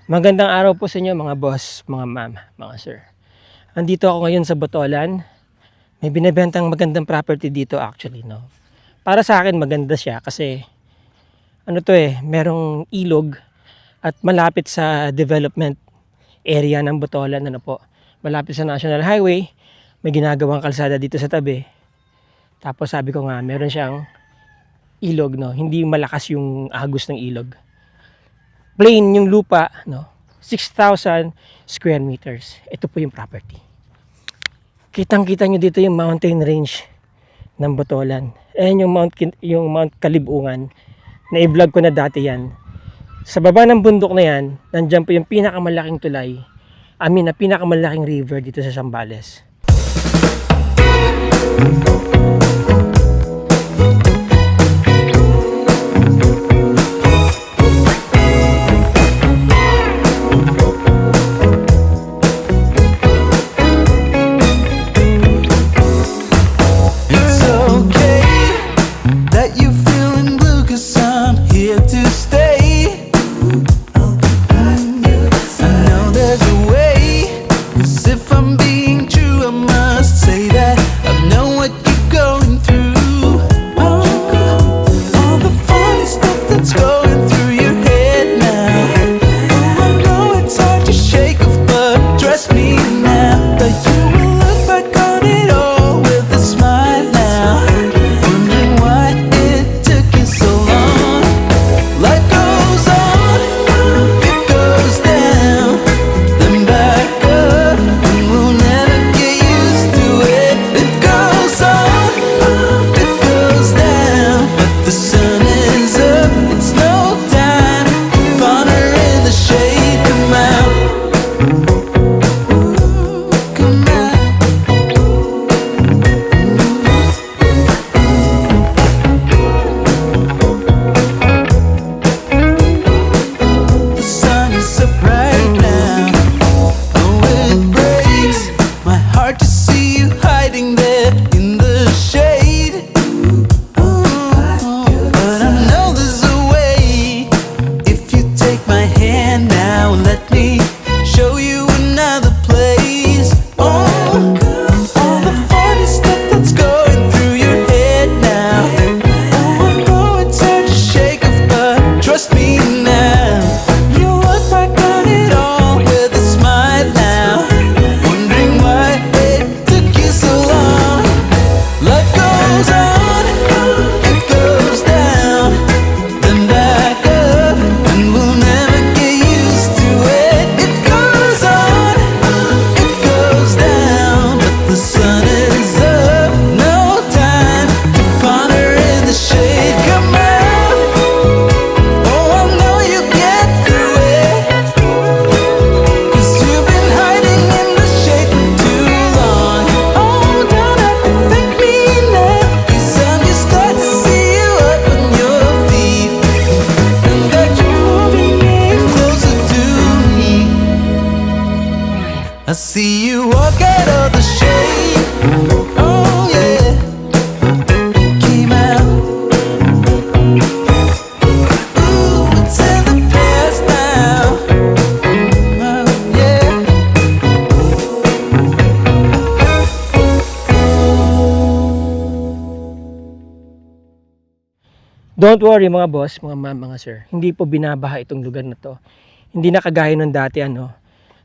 Magandang araw po sa inyo mga boss, mga ma'am, mga sir. Andito ako ngayon sa Botolan. May binebentang magandang property dito actually, no. Para sa akin maganda siya kasi merong ilog at malapit sa development area ng Botolan, ano po. Malapit sa National Highway, may ginagawang kalsada dito sa tabi. Tapos sabi ko nga, meron siyang ilog, no. Hindi malakas yung agos ng ilog. Plain yung lupa, no? 6,000 square meters. Ito po yung property. Kitang-kita nyo dito yung mountain range ng Botolan. Ayan yung Mount Kalibungan. Na-vlog ko na dati yan. Sa baba ng bundok na yan, nandiyan po yung pinakamalaking tulay. Na pinakamalaking river dito sa Zambales. I see you walk out of the shade. Oh yeah, came out. Ooh, it's in the past now. Oh yeah. Don't worry mga boss, mga ma'am, mga sir. Hindi po binabaha itong lugar na to. Hindi na kagaya nung dati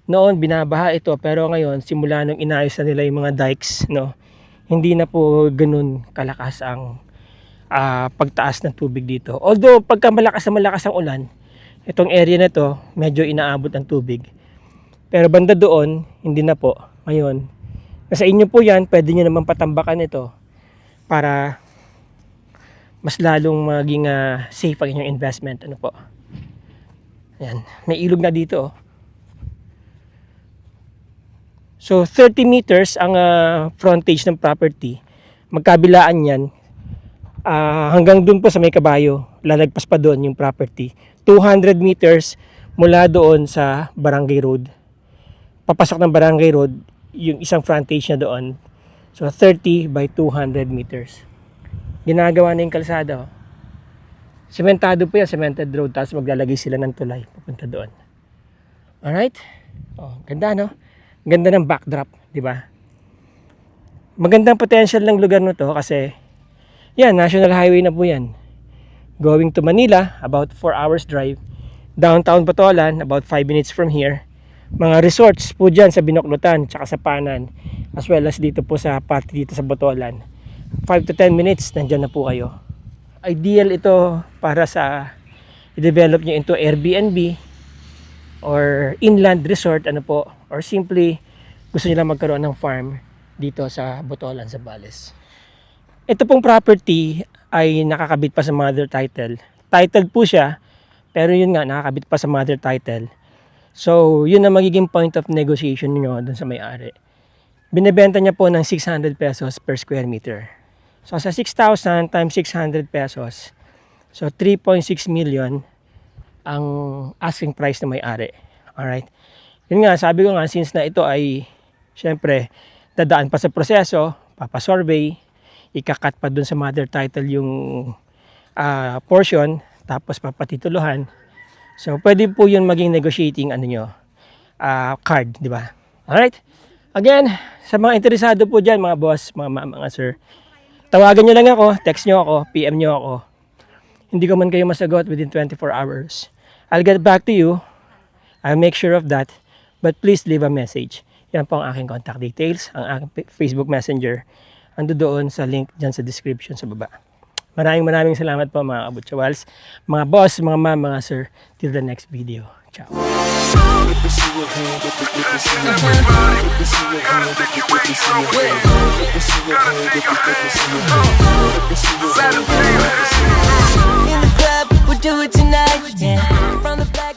Noon binabaha ito pero ngayon simula nung inayos na nila yung mga dikes, hindi na po ganun kalakas ang pagtaas ng tubig dito. Although pagka malakas na malakas ang ulan, itong area na to medyo inaabot ng tubig. Pero banda doon, hindi na po. Ngayon, nasa inyo po yan, pwede nyo naman patambakan ito para mas lalong maging safe ang inyong investment. Ano po? Ayan, may ilog na dito. So 30 meters ang frontage ng property. Magkabilaan yan. Hanggang dun po sa may kabayo. Lalagpas pa doon yung property. 200 meters mula doon sa Barangay Road. Papasok ng Barangay Road, yung isang frontage na doon. So 30 by 200 meters. Ginagawa na yung kalsada. Sementado po yan, cemented road. Tapos maglalagay sila ng tulay papunta doon. Alright? Oh, ganda no? Ganda ng backdrop, di ba? Magandang potential ng lugar na to kasi yan, national highway na po yan. Going to Manila, about 4 hours drive. Downtown Bacolod, about 5 minutes from here. Mga resorts po dyan sa Binoklutan, tsaka sa Panan, as well as dito po sa party dito sa Bacolod. 5 to 10 minutes, nandyan na po kayo. Ideal ito para sa i-develop nyo into Airbnb or inland resort, ano po, or simply gusto nyo lang magkaroon ng farm dito sa Bacolod, Zambales. Ito pong property ay nakakabit pa sa mother title. Titled po siya, pero yun nga, nakakabit pa sa mother title. So, yun ang magiging point of negotiation nyo dun sa may-ari. Binibenta niya po ng 600 pesos per square meter. So, sa 6,000 times 600 pesos, so 3.6 million ang asking price na may-ari. Alright? Yun nga, sabi ko nga, since na ito ay, syempre, dadaan pa sa proseso, papasurvey, ikakat pa dun sa mother title yung portion, tapos papatituluhan. So, pwede po yun maging negotiating card, di ba? Alright? Again, sa mga interesado po dyan, mga boss, mga ma'am, mga sir, tawagan nyo lang ako, text nyo ako, PM nyo ako. Hindi ko man kayo masagot within 24 hours. I'll get back to you. I'll make sure of that. But please leave a message. Yan po ang aking contact details, ang aking Facebook Messenger. Ando doon sa link dyan sa description sa baba. Maraming salamat po mga kabutsawals, mga boss, mga ma'am, mga sir. Till the next video. Ciao. In the club, we'll do it tonight. Yeah. From the back.